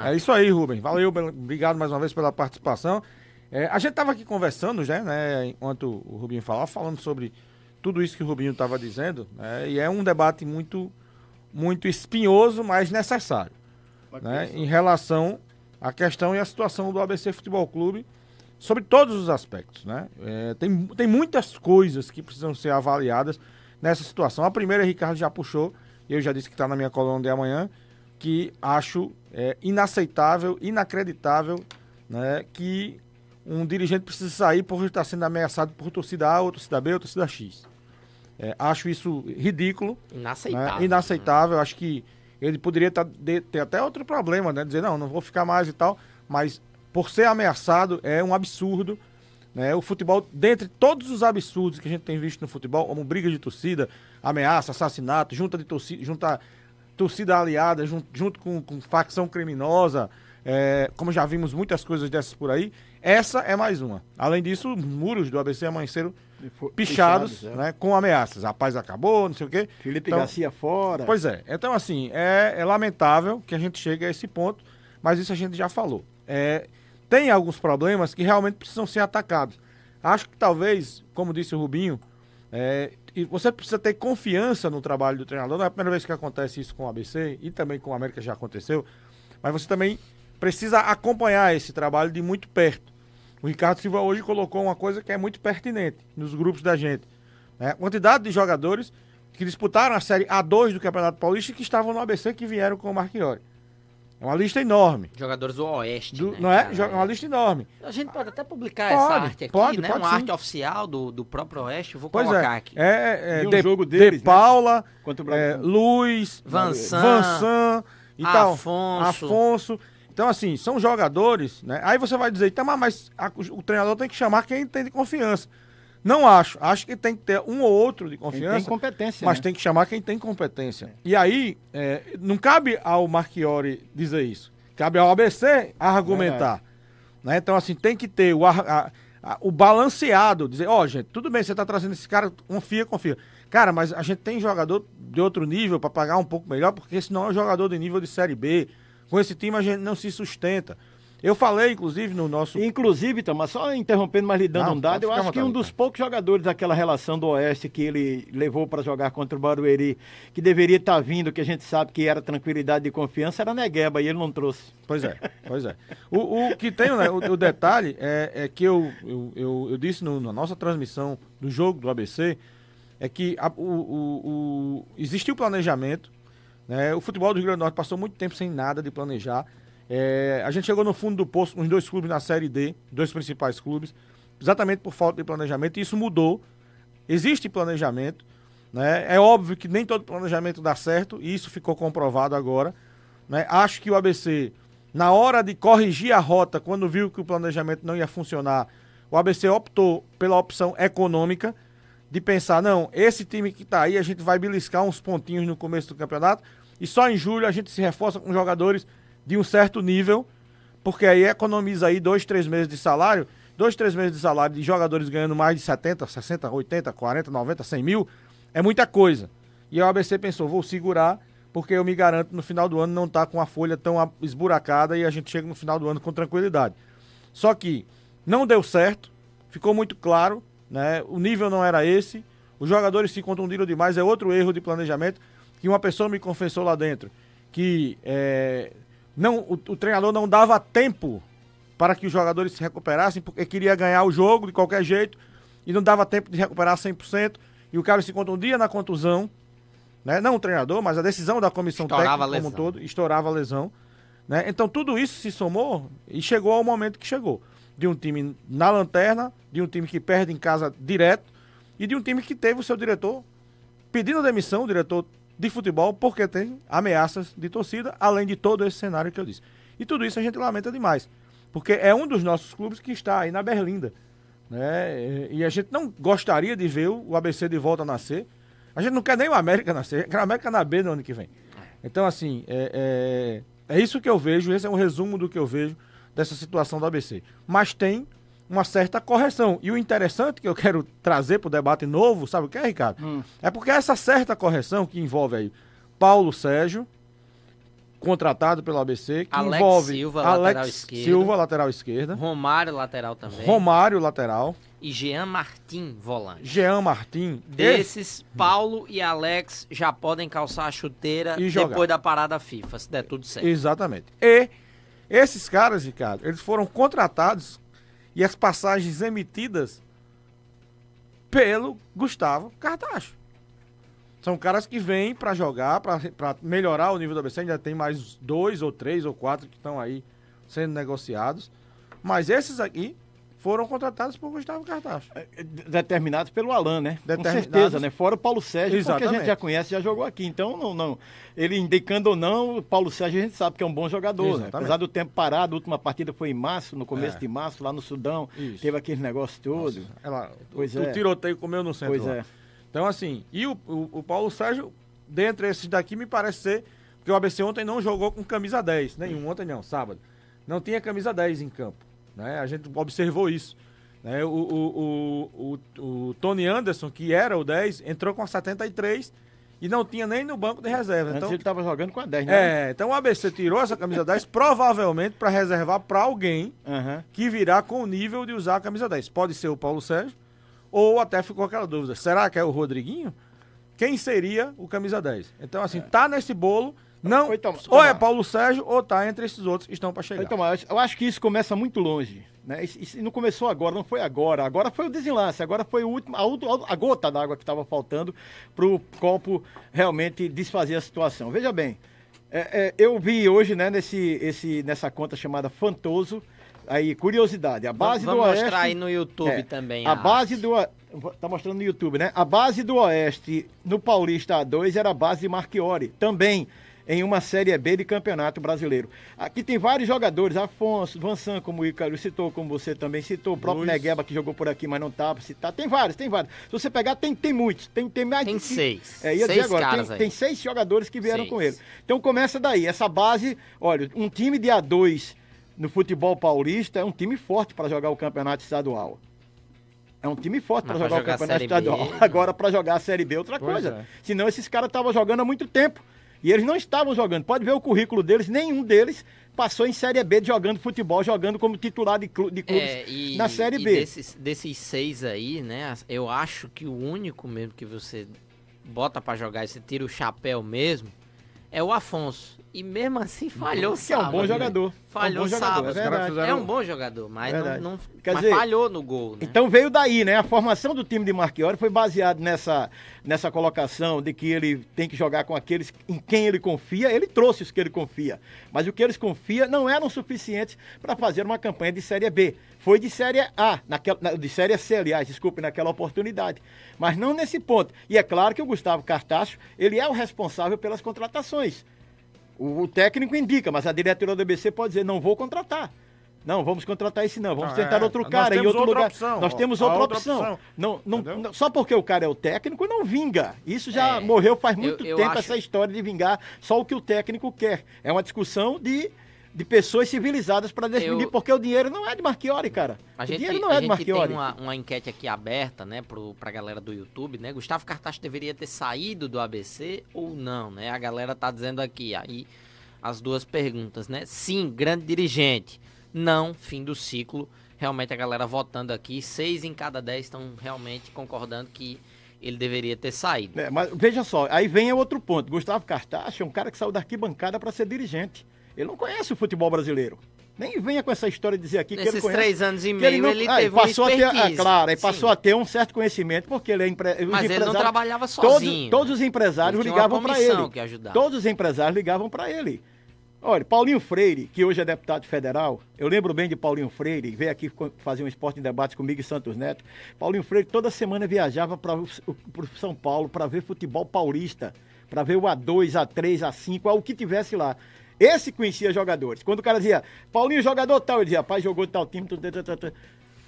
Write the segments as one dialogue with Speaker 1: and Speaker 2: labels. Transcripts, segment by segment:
Speaker 1: É isso aí, Rubem. Valeu, obrigado mais uma vez pela participação. A gente estava aqui conversando, né, enquanto o Rubinho falava, falando sobre tudo isso que o Rubinho estava dizendo, né, e é um debate muito, muito espinhoso, mas necessário, né, em relação à questão e à situação do ABC Futebol Clube, sobre todos os aspectos, né? Tem muitas coisas que precisam ser avaliadas nessa situação. A primeira, Ricardo já puxou, eu já disse que está na minha coluna de amanhã, que acho inaceitável, inacreditável, né, que um dirigente precisa sair por estar sendo ameaçado por torcida A, ou torcida B, ou torcida X. Acho isso ridículo.
Speaker 2: Inaceitável.
Speaker 1: Né? Inaceitável. Acho que ele poderia ter até outro problema, né? Dizer, não vou ficar mais e tal, mas por ser ameaçado é um absurdo. Né? O futebol, dentre todos os absurdos que a gente tem visto no futebol, como briga de torcida, ameaça, assassinato, junta torcida aliada, junto com facção criminosa, como já vimos muitas coisas dessas por aí, essa é mais uma. Além disso, muros do ABC amanheceram pichados, né, com ameaças. A paz acabou, não sei o quê.
Speaker 3: Felipe Garcia fora.
Speaker 1: Pois é. Então, assim, é lamentável que a gente chegue a esse ponto, mas isso a gente já falou. Tem alguns problemas que realmente precisam ser atacados. Acho que talvez, como disse o Rubinho, e você precisa ter confiança no trabalho do treinador. Não é a primeira vez que acontece isso com o ABC e também com o América já aconteceu, mas você também precisa acompanhar esse trabalho de muito perto. O Ricardo Silva hoje colocou uma coisa que é muito pertinente nos grupos da gente. A quantidade de jogadores que disputaram a Série A2 do Campeonato Paulista e que estavam no ABC que vieram com o Marchiori. É uma lista enorme.
Speaker 2: Jogadores do Oeste, né,
Speaker 1: não é? É uma lista enorme.
Speaker 2: A gente pode até publicar essa arte aqui, né?
Speaker 1: Pode,
Speaker 2: uma
Speaker 1: sim.
Speaker 2: arte oficial do próprio Oeste. Eu vou colocar aqui.
Speaker 1: Jogo deles, De Paula,
Speaker 3: né?
Speaker 1: Luiz, Vansan e Afonso. Então, assim, são jogadores, né? Aí você vai dizer, então, mas o treinador tem que chamar quem tem de confiança. Não acho. Acho que tem que ter um ou outro de confiança.
Speaker 3: Quem tem competência.
Speaker 1: Mas
Speaker 3: né?
Speaker 1: tem que chamar quem tem competência. E aí, não cabe ao Marchiori dizer isso. Cabe ao ABC argumentar. Né? Então, assim, tem que ter o balanceado. Dizer, gente, tudo bem, você tá trazendo esse cara, confia. Cara, mas a gente tem jogador de outro nível para pagar um pouco melhor, porque esse não é um jogador de nível de Série B. Com esse time a gente não se sustenta. Eu falei, inclusive, no nosso...
Speaker 3: Inclusive, Tomás, só interrompendo, mas lhe dando um dado, eu acho que um dos poucos jogadores daquela relação do Oeste que ele levou para jogar contra o Barueri, que deveria estar vindo, que a gente sabe que era tranquilidade e confiança, era Negueba, e ele não trouxe.
Speaker 1: Pois é. O que tem, né, o detalhe é que eu disse na nossa transmissão do jogo do ABC, é que existiu planejamento, né, o futebol do Rio Grande do Norte passou muito tempo sem nada de planejar. A gente chegou no fundo do poço com os 2 clubes na Série D, 2 principais clubes, exatamente por falta de planejamento, e isso mudou. Existe planejamento, né? É óbvio que nem todo planejamento dá certo, e isso ficou comprovado agora. Né? Acho que o ABC, na hora de corrigir a rota, quando viu que o planejamento não ia funcionar, o ABC optou pela opção econômica, de pensar, não, esse time que está aí, a gente vai beliscar uns pontinhos no começo do campeonato, e só em julho a gente se reforça com jogadores de um certo nível, porque aí economiza aí 2, 3 meses de salário, 2, 3 meses de salário de jogadores ganhando mais de 70, 60, 80, 40, 90, 100 mil, é muita coisa. E o ABC pensou, vou segurar, porque eu me garanto no final do ano não estar com a folha tão esburacada e a gente chega no final do ano com tranquilidade. Só que não deu certo, ficou muito claro, né? O nível não era esse, os jogadores se contundiram demais, é outro erro de planejamento, que uma pessoa me confessou lá dentro, que o treinador não dava tempo para que os jogadores se recuperassem, porque queria ganhar o jogo de qualquer jeito, e não dava tempo de recuperar 100%, e o cara se contundia na contusão, né? Não o treinador, mas a decisão da comissão técnica como um todo, estourava a lesão. Né? Então tudo isso se somou e chegou ao momento que chegou. De um time na lanterna, de um time que perde em casa direto, e de um time que teve o seu diretor pedindo demissão, o diretor de futebol, porque tem ameaças de torcida, além de todo esse cenário que eu disse. E tudo isso a gente lamenta demais, porque é um dos nossos clubes que está aí na Berlinda, né? E a gente não gostaria de ver o ABC de volta a nascer. A gente não quer nem o América nascer, quer o América na B no ano que vem. Então, assim, é isso que eu vejo, esse é um resumo do que eu vejo dessa situação do ABC. Mas tem uma certa correção. E o interessante que eu quero trazer para o debate novo, sabe o que é, Ricardo? É porque essa certa correção que envolve aí Paulo Sérgio, contratado pelo ABC, que
Speaker 2: Alex
Speaker 1: envolve
Speaker 2: Silva,
Speaker 1: Alex Silva, lateral esquerda.
Speaker 2: Romário, lateral também.
Speaker 1: Romário, lateral.
Speaker 2: E Jean Martin, volante.
Speaker 1: Jean Martin.
Speaker 2: Desses, Paulo e Alex já podem calçar a chuteira
Speaker 1: e
Speaker 2: depois da parada FIFA, se der tudo certo.
Speaker 1: Exatamente. E esses caras, Ricardo, eles foram contratados e as passagens emitidas pelo Gustavo Cartacho. São caras que vêm para jogar, para melhorar o nível do ABC. Ainda tem mais 2 ou 3 ou 4 que estão aí sendo negociados. Mas esses aqui foram contratados por Gustavo Cartacho.
Speaker 3: Determinados pelo Alain, né? Com certeza, né? Fora o Paulo Sérgio,
Speaker 1: exatamente,
Speaker 3: porque a gente já conhece, já jogou aqui. Então, não. Ele indicando ou não, o Paulo Sérgio a gente sabe que é um bom jogador, né? Apesar do tempo parado, a última partida foi em março, no começo de março, lá no Sudão. Isso. Teve aquele negócio todo.
Speaker 1: O tiroteio comeu no centro.
Speaker 3: Pois é.
Speaker 1: Então, assim, e o Paulo Sérgio, dentre esses daqui, me parece ser que o ABC ontem não jogou com camisa 10. Nenhum, ontem não, sábado. Não tinha camisa 10 em campo. Né? A gente observou isso. Né? O Tony Anderson, que era o 10, entrou com a 73 e não tinha nem no banco de reserva.
Speaker 3: Antes ele estava jogando com a 10, né?
Speaker 1: Então o ABC tirou essa camisa 10 provavelmente para reservar para alguém que virá com o nível de usar a camisa 10. Pode ser o Paulo Sérgio, ou até ficou aquela dúvida, será que é o Rodriguinho? Quem seria o camisa 10? Então, assim, tá nesse bolo, não, ou é Paulo Sérgio, ou tá entre esses outros que estão para chegar.
Speaker 3: Então, eu acho que isso começa muito longe, né? Isso não começou agora, não foi agora. Agora foi o desenlace, agora foi a gota d'água que estava faltando para o copo realmente desfazer a situação. Veja bem, eu vi hoje, né, nessa conta chamada Fantoso, aí, curiosidade, a base do Oeste...
Speaker 2: Vamos mostrar aí no YouTube também.
Speaker 3: A base do... Tá mostrando no YouTube, né? A base do Oeste no Paulista A2 era a base de Marchiori, também em uma Série B de Campeonato Brasileiro. Aqui tem vários jogadores, Afonso, Vansan, como o Ícaro citou, como você também citou, o próprio Negueba, que jogou por aqui, mas não tá para citar. Tem vários. Se você pegar, tem muitos. Tem mais
Speaker 2: de
Speaker 3: 6.
Speaker 2: Ia dizer agora,
Speaker 3: tem 6 jogadores que vieram com ele. Então começa daí, essa base, olha, um time de A2 no futebol paulista é um time forte para jogar o campeonato estadual. É um time forte para jogar o campeonato estadual. Agora, para jogar a Série B é outra coisa. Senão, esses caras estavam jogando há muito tempo. E eles não estavam jogando. Pode ver o currículo deles, nenhum deles passou em Série B jogando futebol, jogando como titular de clubes na Série B.
Speaker 2: Desses 6 aí, né? Eu acho que o único mesmo que você bota para jogar e você tira o chapéu mesmo é o Afonso. E mesmo assim falhou sábado.
Speaker 3: É um bom jogador.
Speaker 2: Falhou sábado. É um bom jogador, mas mas falhou no gol. Né?
Speaker 3: Então veio daí, né? A formação do time de Marchiori foi baseada nessa colocação de que ele tem que jogar com aqueles em quem ele confia. Ele trouxe os que ele confia. Mas o que eles confiam não eram suficientes para fazer uma campanha de Série B. Foi de Série A, de Série C, aliás, desculpe, naquela oportunidade. Mas não nesse ponto. E é claro que o Gustavo Cartacho, ele é o responsável pelas contratações. O técnico indica, mas a diretoria do ABC pode dizer, não vou contratar. Não, vamos contratar esse não, vamos tentar outro cara em outro lugar. Nós temos outra opção. Não, só porque o cara é o técnico, não vinga. Isso já morreu faz muito tempo, essa história de vingar só o que o técnico quer. É uma discussão de pessoas civilizadas para definir, porque o dinheiro não é de Marchiori, cara. O dinheiro não é de Marchiori.
Speaker 2: A gente tem uma enquete aqui aberta, né, pra galera do YouTube, né? Gustavo Cartacho deveria ter saído do ABC ou não, né? A galera tá dizendo aqui, aí as duas perguntas, né? Sim, grande dirigente. Não, fim do ciclo. Realmente a galera votando aqui, 6 em cada 10 estão realmente concordando que ele deveria ter saído.
Speaker 3: Mas veja só, aí vem outro ponto. Gustavo Cartacho é um cara que saiu da arquibancada para ser dirigente. Ele não conhece o futebol brasileiro. Nem venha com essa história de dizer aqui que ele conhece.
Speaker 2: Nesses 3 anos e meio ele teve uma expertise.
Speaker 3: Claro, ele passou a ter um certo conhecimento, porque ele é empresário.
Speaker 2: Mas ele não trabalhava sozinho.
Speaker 3: Todos os empresários ligavam para ele. Todos os empresários ligavam para ele. Olha, Paulinho Freire, que hoje é deputado federal, eu lembro bem de Paulinho Freire, veio aqui fazer um esporte em debate comigo e Santos Neto. Paulinho Freire toda semana viajava para São Paulo para ver futebol paulista, para ver o A2, A3, A5, o que tivesse lá. Esse conhecia jogadores. Quando o cara dizia, Paulinho, jogador tal, ele dizia, pai, jogou tal time.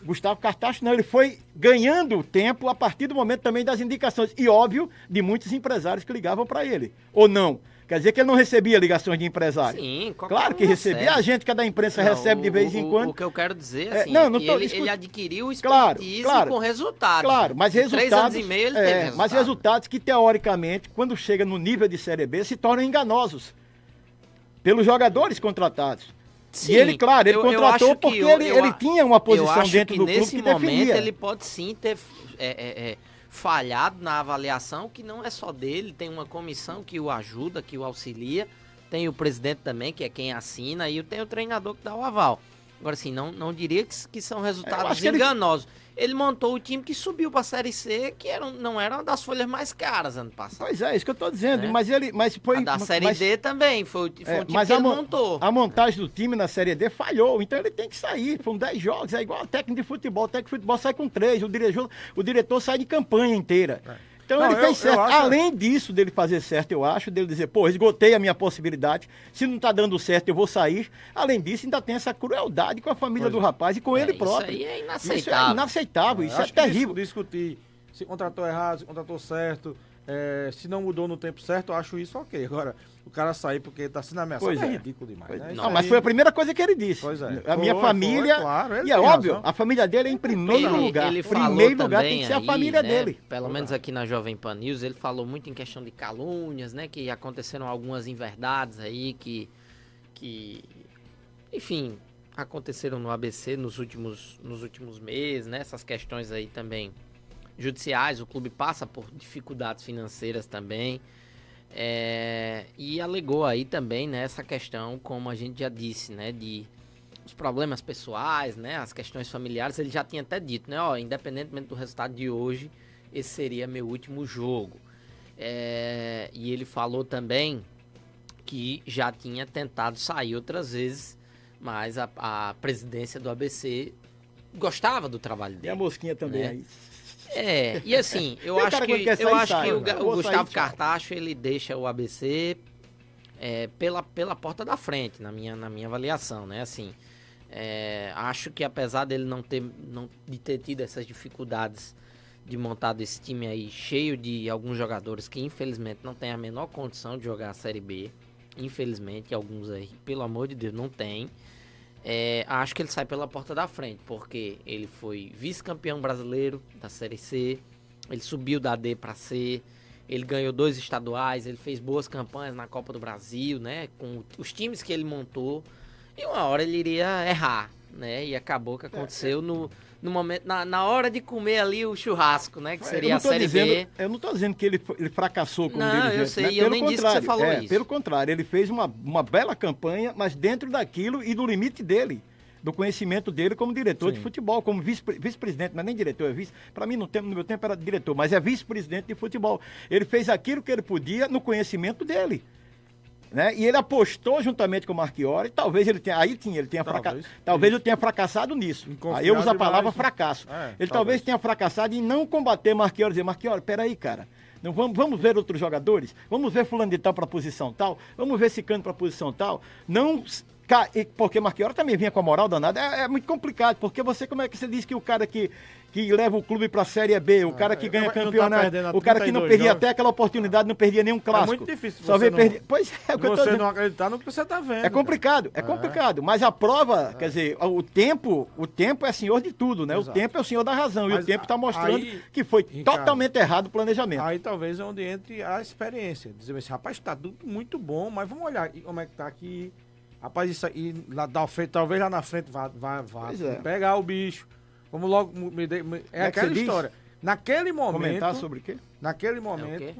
Speaker 3: Gustavo Cartacho, não, ele foi ganhando tempo a partir do momento também das indicações. E, óbvio, de muitos empresários que ligavam para ele. Ou não? Quer dizer que ele não recebia ligações de empresário?
Speaker 2: Sim,
Speaker 3: claro que recebia. A gente que é da imprensa recebe de vez em quando.
Speaker 2: O que eu quero dizer, assim, ele adquiriu expertise com resultados.
Speaker 3: Claro, mas resultados...
Speaker 2: 3 anos e meio ele teve resultados.
Speaker 3: Mas resultados que, teoricamente, quando chega no nível de Série B, se tornam enganosos. pelos jogadores contratados.
Speaker 2: Sim,
Speaker 3: e ele, claro, ele contratou porque ele tinha uma posição dentro do clube que
Speaker 2: nesse momento
Speaker 3: definia.
Speaker 2: ele pode sim ter falhado na avaliação, que não é só dele, tem uma comissão que o ajuda, que o auxilia, tem o presidente também, que é quem assina, e tem o treinador que dá o aval. Agora, assim, não diria que são resultados enganosos. Ele montou o time que subiu para a Série C, que não era uma das folhas mais caras ano passado.
Speaker 3: Pois é, isso que eu estou dizendo.
Speaker 2: Né?
Speaker 3: Mas foi,
Speaker 2: a da Série D também, foi um time que ele montou.
Speaker 3: A montagem do time na Série D falhou, então ele tem que sair. Foram 10 jogos, é igual técnico de futebol. O técnico de futebol sai com 3, o diretor sai de campanha inteira. Então ele fez certo. Além disso, dele fazer certo, eu acho, dele dizer, pô, esgotei a minha possibilidade, se não tá dando certo, eu vou sair. Além disso, ainda tem essa crueldade com a família do rapaz e com ele próprio.
Speaker 2: Isso aí é inaceitável.
Speaker 3: Isso é inaceitável, isso é terrível.
Speaker 1: Discutir se contratou errado, se contratou certo, se não mudou no tempo certo, eu acho isso ok. Agora, o cara sair porque tá sendo ameaçado é ridículo demais. Né?
Speaker 3: Não, mas foi a primeira coisa que ele disse.
Speaker 1: Pois é.
Speaker 3: A minha família,
Speaker 1: claro,
Speaker 3: e é óbvio, a família dele é em primeiro lugar.
Speaker 2: Ele
Speaker 3: primeiro lugar tem que ser a família dele.
Speaker 2: Pelo menos aqui na Jovem Pan News, ele falou muito em questão de calúnias, né? Que aconteceram algumas inverdades aí que enfim, aconteceram no ABC nos últimos meses, né? Essas questões aí também judiciais, o clube passa por dificuldades financeiras também. E alegou aí também, né, essa questão, como a gente já disse, né, de os problemas pessoais, né, as questões familiares. Ele já tinha até dito, né, independentemente do resultado de hoje, esse seria meu último jogo. E ele falou também que já tinha tentado sair outras vezes, mas a presidência do ABC gostava do trabalho dele.
Speaker 3: E a mosquinha também, né? Aí.
Speaker 2: E assim, eu acho que o Gustavo Cartacho, ele deixa o ABC pela porta da frente, na minha avaliação, né? Assim, acho que apesar dele de ter tido essas dificuldades de montar esse time aí cheio de alguns jogadores que infelizmente não tem a menor condição de jogar a Série B, infelizmente, alguns aí, pelo amor de Deus, não tem. Acho que ele sai pela porta da frente, porque ele foi vice-campeão brasileiro da Série C, ele subiu da D para C, ele ganhou 2 estaduais, ele fez boas campanhas na Copa do Brasil, né, com os times que ele montou, e uma hora ele iria errar, né, e acabou que aconteceu no momento, na hora de comer ali o churrasco, né, que seria a Série B.
Speaker 3: Eu não estou dizendo que ele fracassou como dirigente.
Speaker 2: Não, eu sei,
Speaker 3: né?
Speaker 2: eu nem disse que você falou isso.
Speaker 3: Pelo contrário, ele fez uma bela campanha, mas dentro daquilo e do limite dele, do conhecimento dele como diretor de futebol, como vice-presidente, não é nem diretor, é vice. Para mim, no meu tempo era diretor, mas é vice-presidente de futebol. Ele fez aquilo que ele podia no conhecimento dele. Né? E ele apostou juntamente com o Marchiori, talvez ele tenha fracassado nisso. Aí eu uso a palavra fracasso. Ele talvez tenha fracassado em não combater Marchiori, dizer, Marchiori, peraí, cara, não, vamos ver outros jogadores, vamos ver fulano de tal para posição tal, vamos ver Cicano para posição tal, não... Porque Marchiori também vinha com a moral danada, é muito complicado, porque como é que você diz que o cara que leva o clube para a Série B, o cara que ganha campeonato, o cara que não perdia até aquela oportunidade, não perdia nenhum clássico.
Speaker 1: É muito difícil
Speaker 3: Pois é,
Speaker 1: você não acreditar no que você está vendo.
Speaker 3: É complicado, complicado, mas a prova, quer dizer, o tempo é senhor de tudo, né? Exato. O tempo é o senhor da razão, mas e o tempo está mostrando que foi totalmente errado o planejamento.
Speaker 1: Aí talvez é onde entre a experiência, dizer, esse rapaz está tudo muito bom, mas vamos olhar como é que está aqui. Rapaz, isso aí, talvez lá na frente vá pegar o bicho. Vamos logo. Aquela história. Naquele momento.
Speaker 3: Comentar sobre o quê?
Speaker 1: Naquele momento.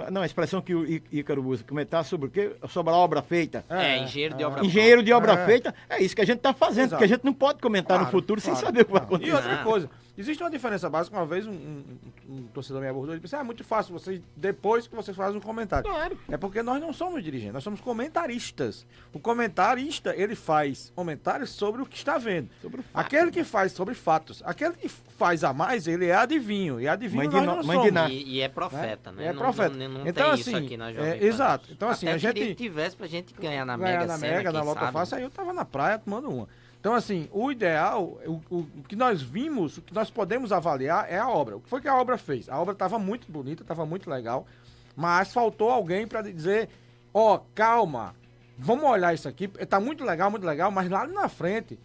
Speaker 3: Não, a expressão que o Ícaro usa. Comentar sobre o quê? Sobre a obra feita.
Speaker 2: Engenheiro de obra feita.
Speaker 3: Engenheiro de obra feita. É isso que a gente está fazendo, porque a gente não pode comentar no futuro sem saber o que vai acontecer.
Speaker 1: E outra coisa. Existe uma diferença básica. Uma vez um torcedor me abordou e disse, é muito fácil, depois que vocês fazem um comentário.
Speaker 3: Claro.
Speaker 1: É porque nós não somos dirigentes, nós somos comentaristas. O comentarista, ele faz comentários sobre o que está vendo. Aquele que faz sobre fatos. Aquele que faz a mais, ele é adivinho. E adivinho nós não somos.
Speaker 2: E é profeta, né?
Speaker 1: É profeta.
Speaker 2: Não
Speaker 1: então,
Speaker 2: tem
Speaker 1: assim,
Speaker 2: isso aqui na Jovem Pan.
Speaker 1: Exato. Então, assim,
Speaker 2: até
Speaker 1: a gente...
Speaker 2: que tivesse pra gente ganhar na Mega Sena,
Speaker 1: na Lota Fácil, aí eu tava na praia tomando uma. Então, assim, o ideal, o que nós vimos, o que nós podemos avaliar é a obra. O que foi que a obra fez? A obra estava muito bonita, estava muito legal, mas faltou alguém para dizer, calma, vamos olhar isso aqui, tá muito legal, mas lá na frente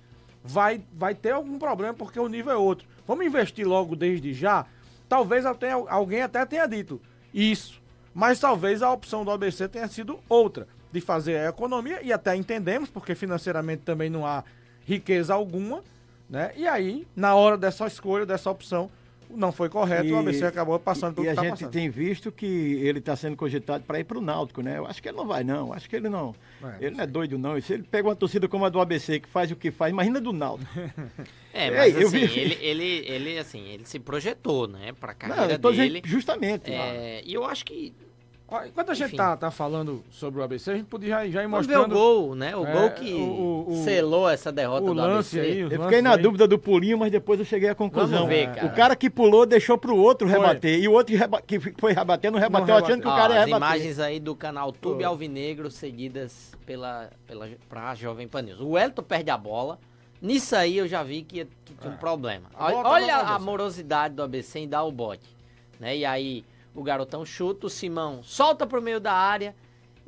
Speaker 1: vai ter algum problema porque o nível é outro. Vamos investir logo desde já? Talvez alguém até tenha dito isso, mas talvez a opção do ABC tenha sido outra. de fazer a economia, e até entendemos, porque financeiramente também não há riqueza alguma, né? E aí, na hora dessa escolha, dessa opção, não foi correto, o ABC acabou passando pelo que está passando.
Speaker 3: E a gente tem visto que ele está sendo cogitado para ir para o Náutico, né? Eu acho que ele não vai, não. Acho que ele não. Ele não é doido, não. E se ele pega uma torcida como a do ABC, que faz o que faz, imagina do Náutico.
Speaker 2: Mas assim, ele se projetou, né? Para a carreira dele.
Speaker 3: Justamente.
Speaker 2: E eu acho que...
Speaker 1: Enquanto a gente tá falando sobre o ABC, a gente podia já ir
Speaker 2: Vamos
Speaker 1: mostrando...
Speaker 2: ver o gol, né? O gol que selou essa derrota do ABC.
Speaker 3: Eu fiquei na dúvida do pulinho, mas depois eu cheguei à conclusão.
Speaker 2: Vamos ver, cara.
Speaker 3: O cara que pulou deixou pro outro rebater. E o outro que foi rebater, não rebateu, achando que o cara ia rebater.
Speaker 2: As imagens aí do canal Tube Alvinegro, seguidas pra Jovem Pan News. O Wellington perde a bola. Nisso aí eu já vi que tinha um problema. Olha a morosidade do ABC em dar o bote. Né? E aí... O garotão chuta, o Simão solta pro meio da área.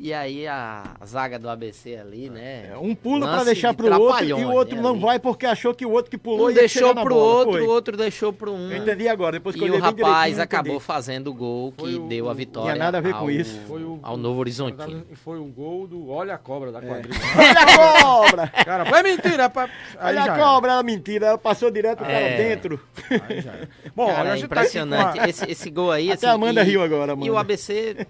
Speaker 2: E aí a zaga do ABC ali, né?
Speaker 3: Um pula pra deixar pro outro e o outro não vai porque achou que o outro que pulou ia
Speaker 2: deixou pro outro, o outro deixou pro um.
Speaker 3: Eu entendi agora, depois que eu
Speaker 2: o rapaz acabou fazendo o gol que deu a vitória.
Speaker 3: Não tinha nada a ver com isso.
Speaker 2: Ao Novo Horizontino.
Speaker 1: Foi o gol do Olha a Cobra da quadrilha.
Speaker 3: Olha a cobra!
Speaker 1: Cara, foi mentira.
Speaker 3: Olha a cobra, era mentira. Ela passou direto para dentro.
Speaker 1: Aí já era. Bom,
Speaker 2: cara, é impressionante. Esse gol aí.
Speaker 3: Até a Amanda riu agora, Amanda.
Speaker 2: E o ABC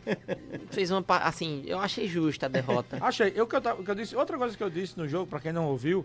Speaker 2: fez uma... Assim, eu achei justa a derrota.
Speaker 1: Achei. O que eu disse, outra coisa que eu disse no jogo, pra quem não ouviu,